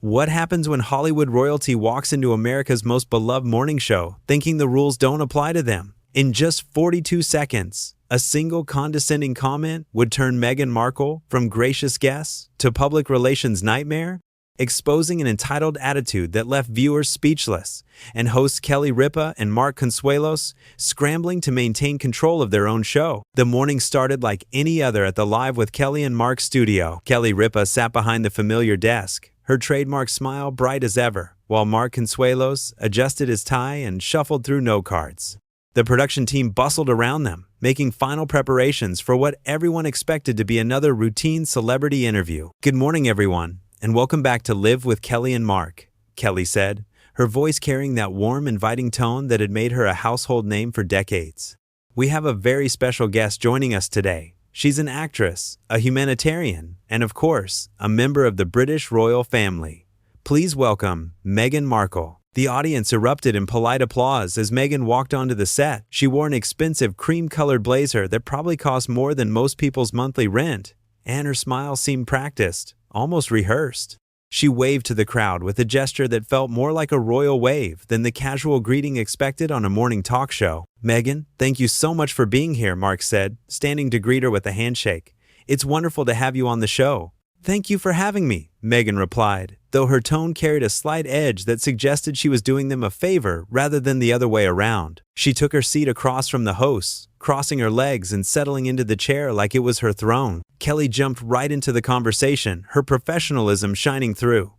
What happens when Hollywood royalty walks into America's most beloved morning show, thinking the rules don't apply to them? In just 42 seconds, a single condescending comment would turn Meghan Markle from gracious guest to public relations nightmare, exposing an entitled attitude that left viewers speechless, and hosts Ripa and Consuelos scrambling to maintain control of their own show. The morning started like any other at the Live with Kelly and Mark studio. Ripa sat behind the familiar desk, her trademark smile bright as ever, while Consuelos adjusted his tie and shuffled through note cards. The production team bustled around them, making final preparations for what everyone expected to be another routine celebrity interview. "Good morning, everyone, and welcome back to Live with Kelly and Mark," Kelly said, her voice carrying that warm, inviting tone that had made her a household name for decades. "We have a very special guest joining us today. She's an actress, a humanitarian, and of course, a member of the British royal family. Please welcome Meghan Markle." The audience erupted in polite applause as Meghan walked onto the set. She wore an expensive cream-colored blazer that probably cost more than most people's monthly rent, and her smile seemed practiced, almost rehearsed. She waved to the crowd with a gesture that felt more like a royal wave than the casual greeting expected on a morning talk show. "Meghan, thank you so much for being here," Mark said, standing to greet her with a handshake. "It's wonderful to have you on the show." "Thank you for having me," Meghan replied, though her tone carried a slight edge that suggested she was doing them a favor rather than the other way around. She took her seat across from the hosts, crossing her legs and settling into the chair like it was her throne. Kelly jumped right into the conversation, her professionalism shining through.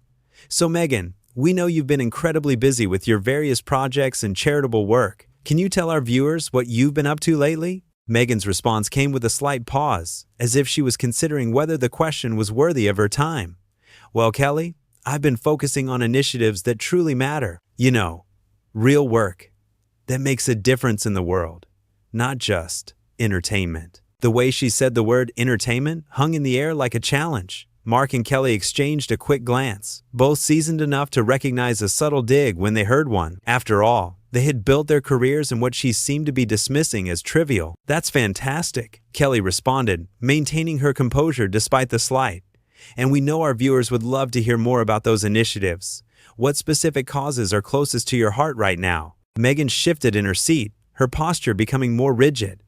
"So Meghan, we know you've been incredibly busy with your various projects and charitable work. Can you tell our viewers what you've been up to lately?" Meghan's response came with a slight pause, as if she was considering whether the question was worthy of her time. "Well, Kelly, I've been focusing on initiatives that truly matter. You know, real work that makes a difference in the world, not just entertainment." The way she said the word entertainment hung in the air like a challenge. Mark and Kelly exchanged a quick glance, both seasoned enough to recognize a subtle dig when they heard one. After all, they had built their careers in what she seemed to be dismissing as trivial. "That's fantastic," Kelly responded, maintaining her composure despite the slight. "And we know our viewers would love to hear more about those initiatives. What specific causes are closest to your heart right now?" Meghan shifted in her seat, her posture becoming more rigid.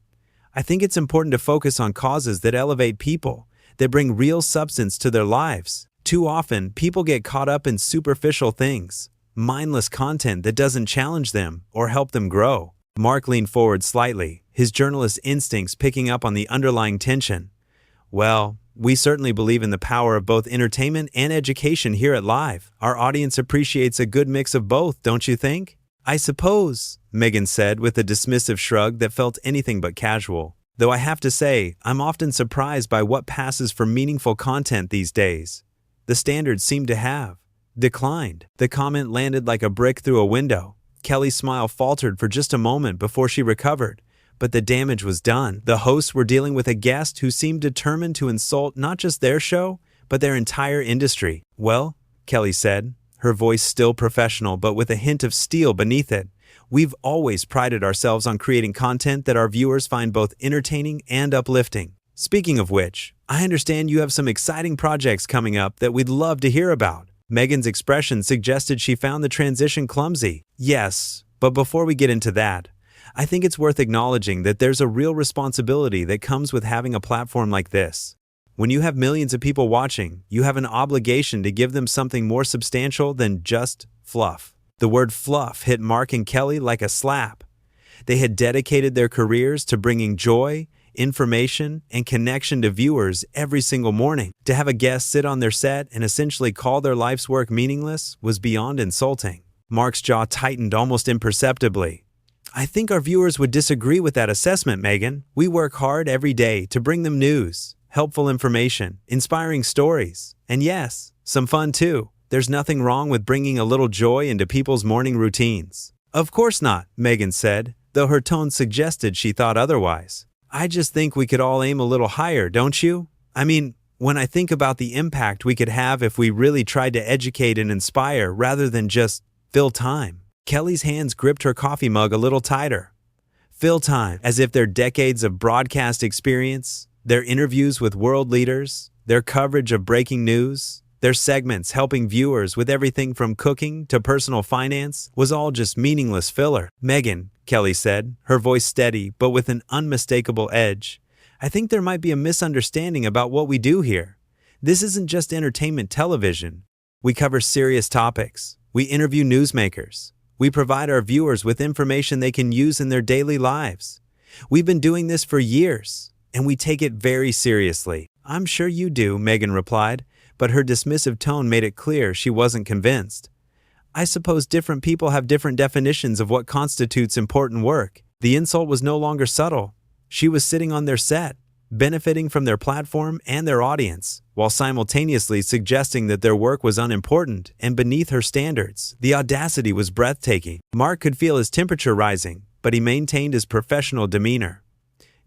"I think it's important to focus on causes that elevate people, that bring real substance to their lives. Too often, people get caught up in superficial things, mindless content that doesn't challenge them or help them grow." Mark leaned forward slightly, his journalist instincts picking up on the underlying tension. "Well, we certainly believe in the power of both entertainment and education here at Live. Our audience appreciates a good mix of both, don't you think?" "I suppose," Meghan said with a dismissive shrug that felt anything but casual. "Though I have to say, I'm often surprised by what passes for meaningful content these days. The standards seem to have declined." The comment landed like a brick through a window. Kelly's smile faltered for just a moment before she recovered, but the damage was done. The hosts were dealing with a guest who seemed determined to insult not just their show, but their entire industry. "Well," Kelly said, her voice still professional but with a hint of steel beneath it, "we've always prided ourselves on creating content that our viewers find both entertaining and uplifting. Speaking of which, I understand you have some exciting projects coming up that we'd love to hear about." Meghan's expression suggested she found the transition clumsy. "Yes, but before we get into that, I think it's worth acknowledging that there's a real responsibility that comes with having a platform like this. When you have millions of people watching, you have an obligation to give them something more substantial than just fluff." The word fluff hit Mark and Kelly like a slap. They had dedicated their careers to bringing joy, information, and connection to viewers every single morning. To have a guest sit on their set and essentially call their life's work meaningless was beyond insulting. Mark's jaw tightened almost imperceptibly. "I think our viewers would disagree with that assessment, Meghan. We work hard every day to bring them news, helpful information, inspiring stories, and yes, some fun too. There's nothing wrong with bringing a little joy into people's morning routines." "Of course not," Meghan said, though her tone suggested she thought otherwise. "I just think we could all aim a little higher, don't you? I mean, when I think about the impact we could have if we really tried to educate and inspire rather than just fill time." Kelly's hands gripped her coffee mug a little tighter. Fill time, as if their decades of broadcast experience, their interviews with world leaders, their coverage of breaking news, Their segments helping viewers with everything from cooking to personal finance was all just meaningless filler. Meghan, Kelly said, her voice steady but with an unmistakable edge. I think there might be a misunderstanding about what we do here. This isn't just entertainment television. We cover serious topics. We interview newsmakers. We provide our viewers with information they can use in their daily lives. We've been doing this for years, and we take it very seriously. I'm sure you do, Meghan replied, but her dismissive tone made it clear she wasn't convinced. I suppose different people have different definitions of what constitutes important work. The insult was no longer subtle. She was sitting on their set, benefiting from their platform and their audience, while simultaneously suggesting that their work was unimportant and beneath her standards. The audacity was breathtaking. Mark could feel his temperature rising, but he maintained his professional demeanor.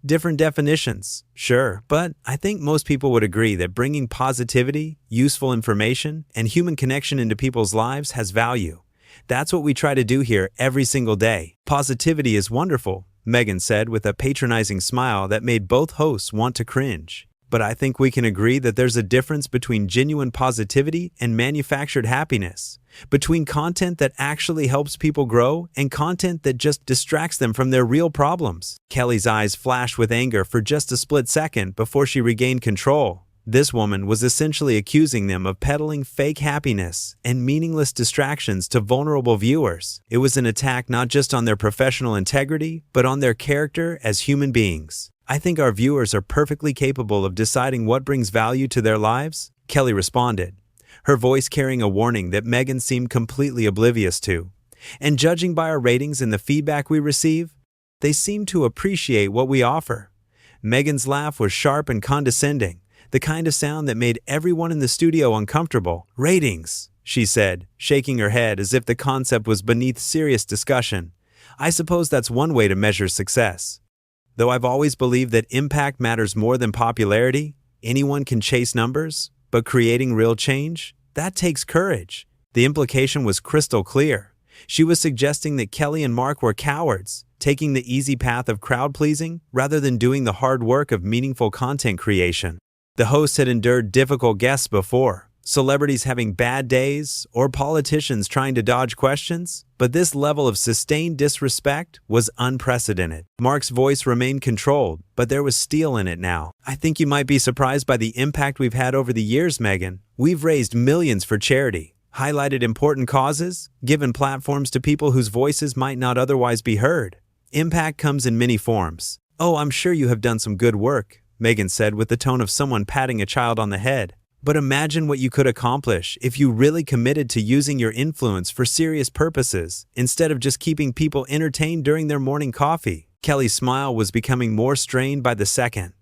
Different definitions, sure, but I think most people would agree that bringing positivity, useful information, and human connection into people's lives has value. That's what we try to do here every single day. Positivity is wonderful, Meghan said with a patronizing smile that made both hosts want to cringe. But I think we can agree that there's a difference between genuine positivity and manufactured happiness, between content that actually helps people grow and content that just distracts them from their real problems. Kelly's eyes flashed with anger for just a split second before she regained control. This woman was essentially accusing them of peddling fake happiness and meaningless distractions to vulnerable viewers. It was an attack not just on their professional integrity, but on their character as human beings. I think our viewers are perfectly capable of deciding what brings value to their lives, Kelly responded, her voice carrying a warning that Meghan seemed completely oblivious to. And judging by our ratings and the feedback we receive, they seem to appreciate what we offer. Meghan's laugh was sharp and condescending, the kind of sound that made everyone in the studio uncomfortable. Ratings, she said, shaking her head as if the concept was beneath serious discussion. I suppose that's one way to measure success. Though I've always believed that impact matters more than popularity, anyone can chase numbers, but creating real change, that takes courage. The implication was crystal clear. She was suggesting that Kelly and Mark were cowards, taking the easy path of crowd-pleasing rather than doing the hard work of meaningful content creation. The hosts had endured difficult guests before, celebrities having bad days or politicians trying to dodge questions, but this level of sustained disrespect was unprecedented. Mark's voice remained controlled, but there was steel in it now. I think you might be surprised by the impact we've had over the years, Meghan. We've raised millions for charity, highlighted important causes, given platforms to people whose voices might not otherwise be heard. Impact comes in many forms. Oh, I'm sure you have done some good work, Meghan said with the tone of someone patting a child on the head. But imagine what you could accomplish if you really committed to using your influence for serious purposes, instead of just keeping people entertained during their morning coffee. Kelly's smile was becoming more strained by the second.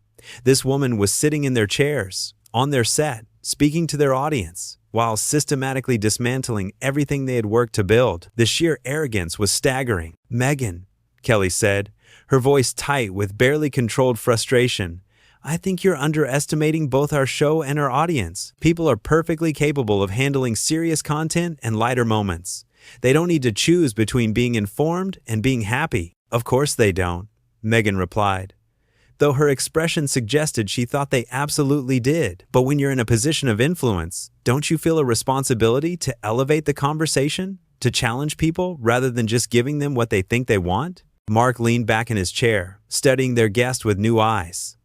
This woman was sitting in their chairs, on their set, speaking to their audience, while systematically dismantling everything they had worked to build. The sheer arrogance was staggering. Meghan, Kelly said, her voice tight with barely controlled frustration, I think you're underestimating both our show and our audience. People are perfectly capable of handling serious content and lighter moments. They don't need to choose between being informed and being happy. Of course they don't, Meghan replied, though her expression suggested she thought they absolutely did. But when you're in a position of influence, don't you feel a responsibility to elevate the conversation, to challenge people rather than just giving them what they think they want? Mark leaned back in his chair, studying their guest with new eyes.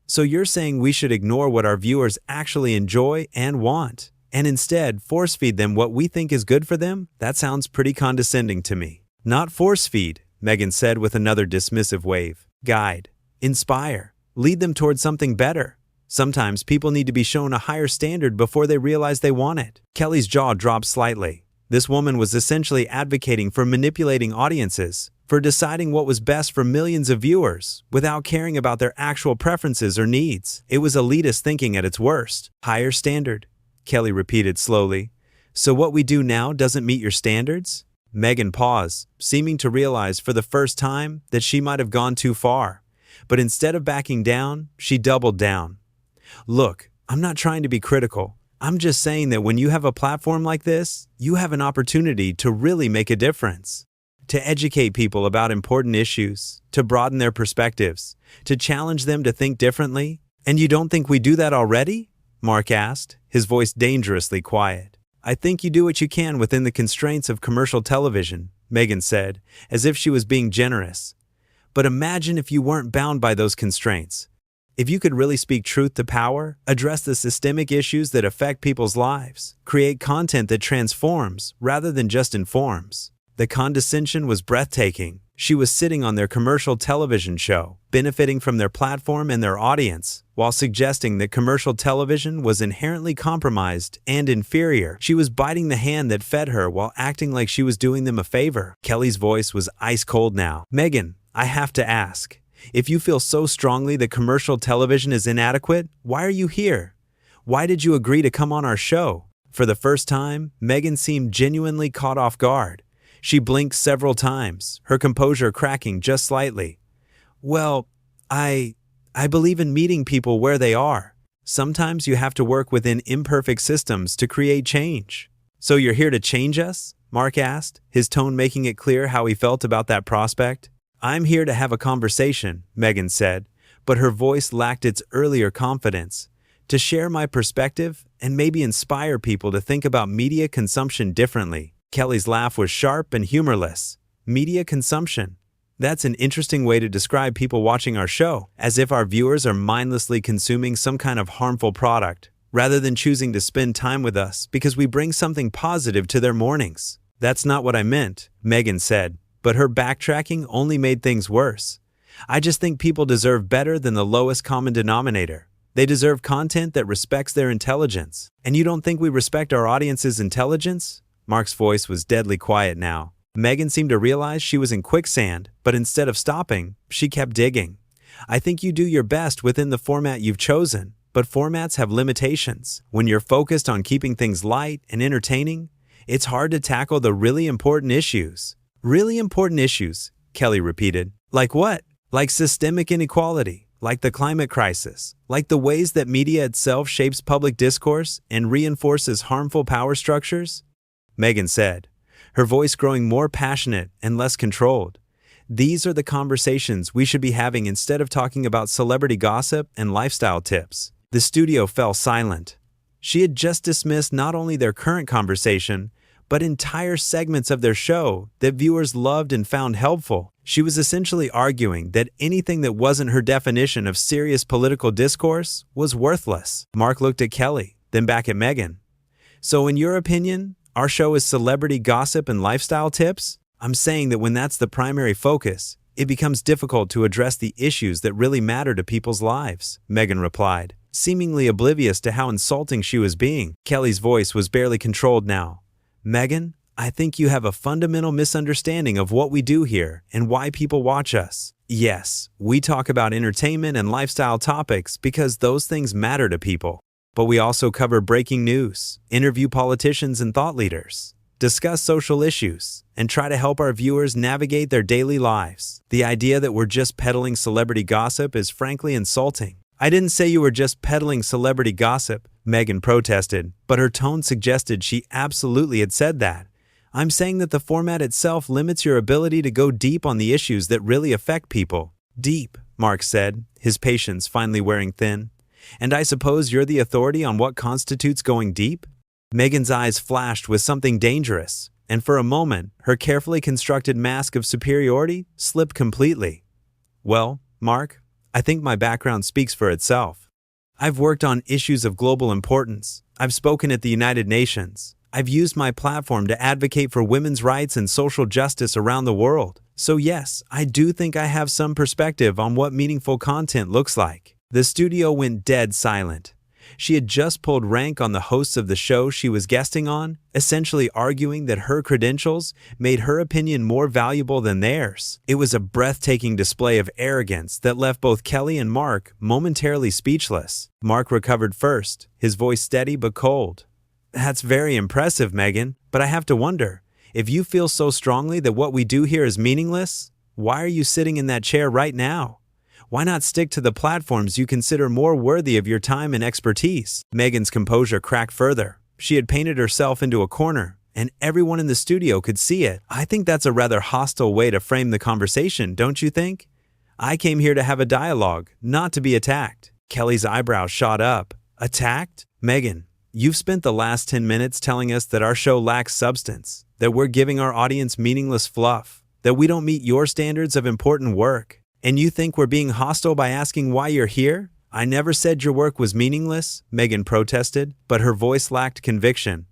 So you're saying we should ignore what our viewers actually enjoy and want, and instead force-feed them what we think is good for them? That sounds pretty condescending to me. Not force-feed, Meghan said with another dismissive wave. Guide, inspire, lead them towards something better. Sometimes people need to be shown a higher standard before they realize they want it. Kelly's jaw dropped slightly. This woman was essentially advocating for manipulating audiences, for deciding what was best for millions of viewers, without caring about their actual preferences or needs. It was elitist thinking at its worst. Higher standard, Kelly repeated slowly. So what we do now doesn't meet your standards? Meghan paused, seeming to realize for the first time that she might have gone too far. But instead of backing down, she doubled down. Look, I'm not trying to be critical. I'm just saying that when you have a platform like this, you have an opportunity to really make a difference. To educate people about important issues, to broaden their perspectives, to challenge them to think differently. And you don't think we do that already? Mark asked, his voice dangerously quiet. I think you do what you can within the constraints of commercial television, Meghan said, as if she was being generous. But imagine if you weren't bound by those constraints. If you could really speak truth to power, address the systemic issues that affect people's lives, create content that transforms rather than just informs. The condescension was breathtaking. She was sitting on their commercial television show, benefiting from their platform and their audience, while suggesting that commercial television was inherently compromised and inferior. She was biting the hand that fed her while acting like she was doing them a favor. Kelly's voice was ice cold now. Meghan, I have to ask. If you feel so strongly that commercial television is inadequate, why are you here? Why did you agree to come on our show? For the first time, Meghan seemed genuinely caught off guard. She blinked several times, her composure cracking just slightly. Well, I believe in meeting people where they are. Sometimes you have to work within imperfect systems to create change. So you're here to change us? Mark asked, his tone making it clear how he felt about that prospect. I'm here to have a conversation, Meghan said, but her voice lacked its earlier confidence. To share my perspective and maybe inspire people to think about media consumption differently. Kelly's laugh was sharp and humorless. Media consumption. That's an interesting way to describe people watching our show, as if our viewers are mindlessly consuming some kind of harmful product, rather than choosing to spend time with us because we bring something positive to their mornings. That's not what I meant, Meghan said, but her backtracking only made things worse. I just think people deserve better than the lowest common denominator. They deserve content that respects their intelligence. And you don't think we respect our audience's intelligence? Mark's voice was deadly quiet now. Meghan seemed to realize she was in quicksand, but instead of stopping, she kept digging. I think you do your best within the format you've chosen, but formats have limitations. When you're focused on keeping things light and entertaining, it's hard to tackle the really important issues. Really important issues, Kelly repeated. Like what? Like systemic inequality, like the climate crisis, like the ways that media itself shapes public discourse and reinforces harmful power structures? Meghan said, her voice growing more passionate and less controlled. These are the conversations we should be having instead of talking about celebrity gossip and lifestyle tips. The studio fell silent. She had just dismissed not only their current conversation, but entire segments of their show that viewers loved and found helpful. She was essentially arguing that anything that wasn't her definition of serious political discourse was worthless. Mark looked at Kelly, then back at Meghan. So in your opinion, our show is celebrity gossip and lifestyle tips? I'm saying that when that's the primary focus, it becomes difficult to address the issues that really matter to people's lives, Meghan replied, seemingly oblivious to how insulting she was being. Kelly's voice was barely controlled now. Meghan, I think you have a fundamental misunderstanding of what we do here and why people watch us. Yes, we talk about entertainment and lifestyle topics because those things matter to people. But we also cover breaking news, interview politicians and thought leaders, discuss social issues, and try to help our viewers navigate their daily lives. The idea that we're just peddling celebrity gossip is frankly insulting. I didn't say you were just peddling celebrity gossip, Meghan protested, but her tone suggested she absolutely had said that. I'm saying that the format itself limits your ability to go deep on the issues that really affect people. Deep, Mark said, his patience finally wearing thin. And I suppose you're the authority on what constitutes going deep? Meghan's eyes flashed with something dangerous, and for a moment, her carefully constructed mask of superiority slipped completely. Well, Mark, I think my background speaks for itself. I've worked on issues of global importance. I've spoken at the United Nations. I've used my platform to advocate for women's rights and social justice around the world. So yes, I do think I have some perspective on what meaningful content looks like. The studio went dead silent. She had just pulled rank on the hosts of the show she was guesting on, essentially arguing that her credentials made her opinion more valuable than theirs. It was a breathtaking display of arrogance that left both Kelly and Mark momentarily speechless. Mark recovered first, his voice steady but cold. That's very impressive, Meghan, but I have to wonder, if you feel so strongly that what we do here is meaningless, why are you sitting in that chair right now? Why not stick to the platforms you consider more worthy of your time and expertise? Meghan's composure cracked further. She had painted herself into a corner, and everyone in the studio could see it. I think that's a rather hostile way to frame the conversation, don't you think? I came here to have a dialogue, not to be attacked. Kelly's eyebrows shot up. Attacked? Meghan, you've spent the last 10 minutes telling us that our show lacks substance, that we're giving our audience meaningless fluff, that we don't meet your standards of important work. And you think we're being hostile by asking why you're here? I never said your work was meaningless, Meghan protested, but her voice lacked conviction.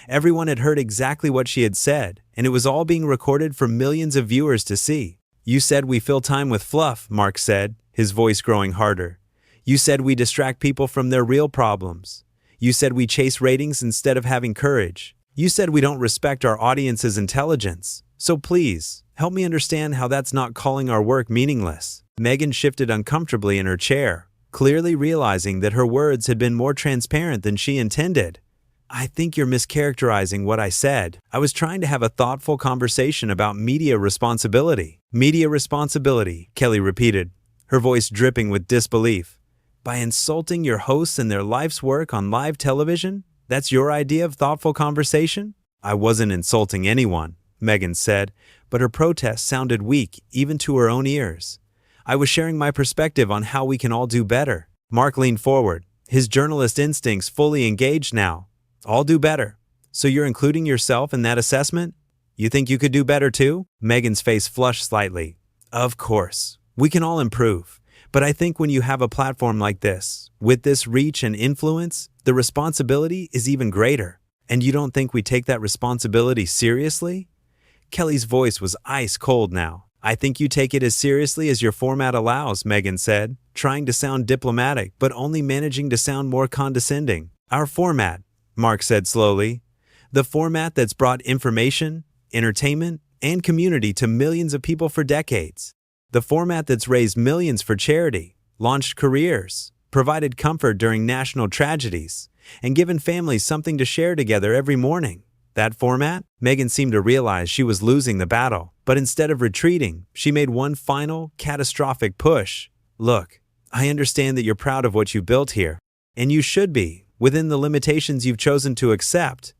Everyone had heard exactly what she had said, and it was all being recorded for millions of viewers to see. You said we fill time with fluff, Mark said, his voice growing harder. You said we distract people from their real problems. You said we chase ratings instead of having courage. You said we don't respect our audience's intelligence. So please, help me understand how that's not calling our work meaningless. Meghan shifted uncomfortably in her chair, clearly realizing that her words had been more transparent than she intended. I think you're mischaracterizing what I said. I was trying to have a thoughtful conversation about media responsibility. Media responsibility, Kelly repeated, her voice dripping with disbelief. By insulting your hosts and their life's work on live television? That's your idea of thoughtful conversation? I wasn't insulting anyone, Meghan said, but her protest sounded weak even to her own ears. I was sharing my perspective on how we can all do better. Mark leaned forward, his journalist instincts fully engaged now. All do better. So you're including yourself in that assessment? You think you could do better too? Meghan's face flushed slightly. Of course. We can all improve. But I think when you have a platform like this, with this reach and influence, the responsibility is even greater. And you don't think we take that responsibility seriously? Kelly's voice was ice cold now. I think you take it as seriously as your format allows, Meghan said, trying to sound diplomatic but only managing to sound more condescending. Our format, Mark said slowly, the format that's brought information, entertainment, and community to millions of people for decades. The format that's raised millions for charity, launched careers, provided comfort during national tragedies, and given families something to share together every morning. That format? Meghan seemed to realize she was losing the battle, but instead of retreating, she made one final, catastrophic push. Look, I understand that you're proud of what you built here, and you should be, within the limitations you've chosen to accept.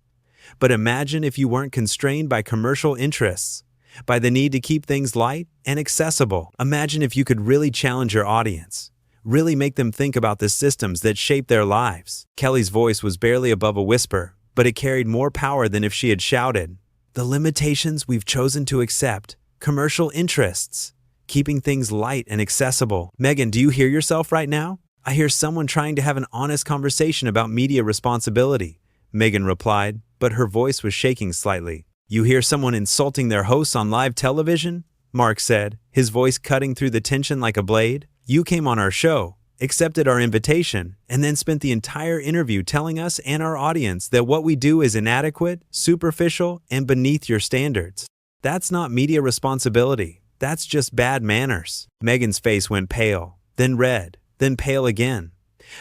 But imagine if you weren't constrained by commercial interests, by the need to keep things light and accessible. Imagine if you could really challenge your audience, really make them think about the systems that shape their lives. Kelly's voice was barely above a whisper, but it carried more power than if she had shouted. The limitations we've chosen to accept, commercial interests, keeping things light and accessible. Meghan, do you hear yourself right now? I hear someone trying to have an honest conversation about media responsibility, Meghan replied, but her voice was shaking slightly. You hear someone insulting their hosts on live television? Mark said, his voice cutting through the tension like a blade. You came on our show, accepted our invitation, and then spent the entire interview telling us and our audience that what we do is inadequate, superficial, and beneath your standards. That's not media responsibility. That's just bad manners. Meghan's face went pale, then red, then pale again.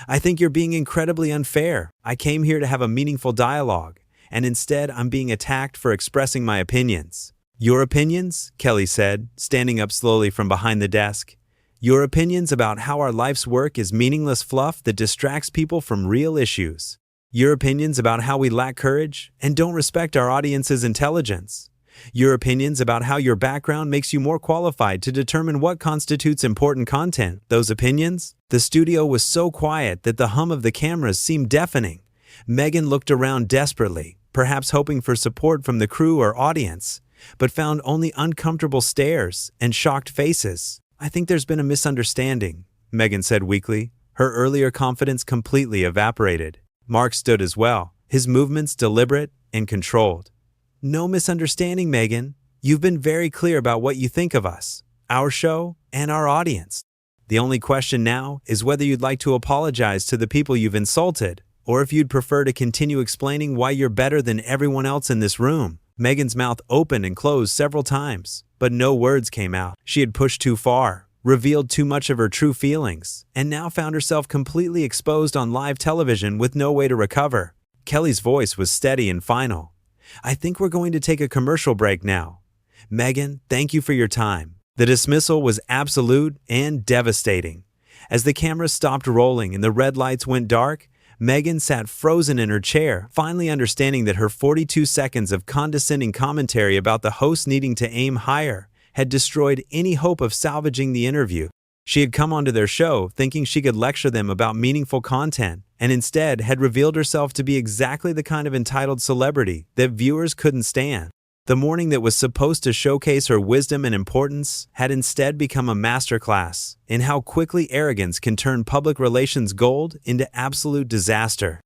I think you're being incredibly unfair. I came here to have a meaningful dialogue, and instead I'm being attacked for expressing my opinions. Your opinions? Kelly said, standing up slowly from behind the desk. Your opinions about how our life's work is meaningless fluff that distracts people from real issues. Your opinions about how we lack courage and don't respect our audience's intelligence. Your opinions about how your background makes you more qualified to determine what constitutes important content. Those opinions? The studio was so quiet that the hum of the cameras seemed deafening. Meghan looked around desperately, perhaps hoping for support from the crew or audience, but found only uncomfortable stares and shocked faces. I think there's been a misunderstanding, Meghan said weakly. Her earlier confidence completely evaporated. Mark stood as well, his movements deliberate and controlled. No misunderstanding, Meghan. You've been very clear about what you think of us, our show, and our audience. The only question now is whether you'd like to apologize to the people you've insulted, or if you'd prefer to continue explaining why you're better than everyone else in this room. Meghan's mouth opened and closed several times, but no words came out. She had pushed too far, revealed too much of her true feelings, and now found herself completely exposed on live television with no way to recover. Kelly's voice was steady and final. I think we're going to take a commercial break now. Meghan, thank you for your time. The dismissal was absolute and devastating. As the camera stopped rolling and the red lights went dark, Meghan sat frozen in her chair, finally understanding that her 42 seconds of condescending commentary about the host needing to aim higher had destroyed any hope of salvaging the interview. She had come onto their show thinking she could lecture them about meaningful content, and instead had revealed herself to be exactly the kind of entitled celebrity that viewers couldn't stand. The morning that was supposed to showcase her wisdom and importance had instead become a masterclass in how quickly arrogance can turn public relations gold into absolute disaster.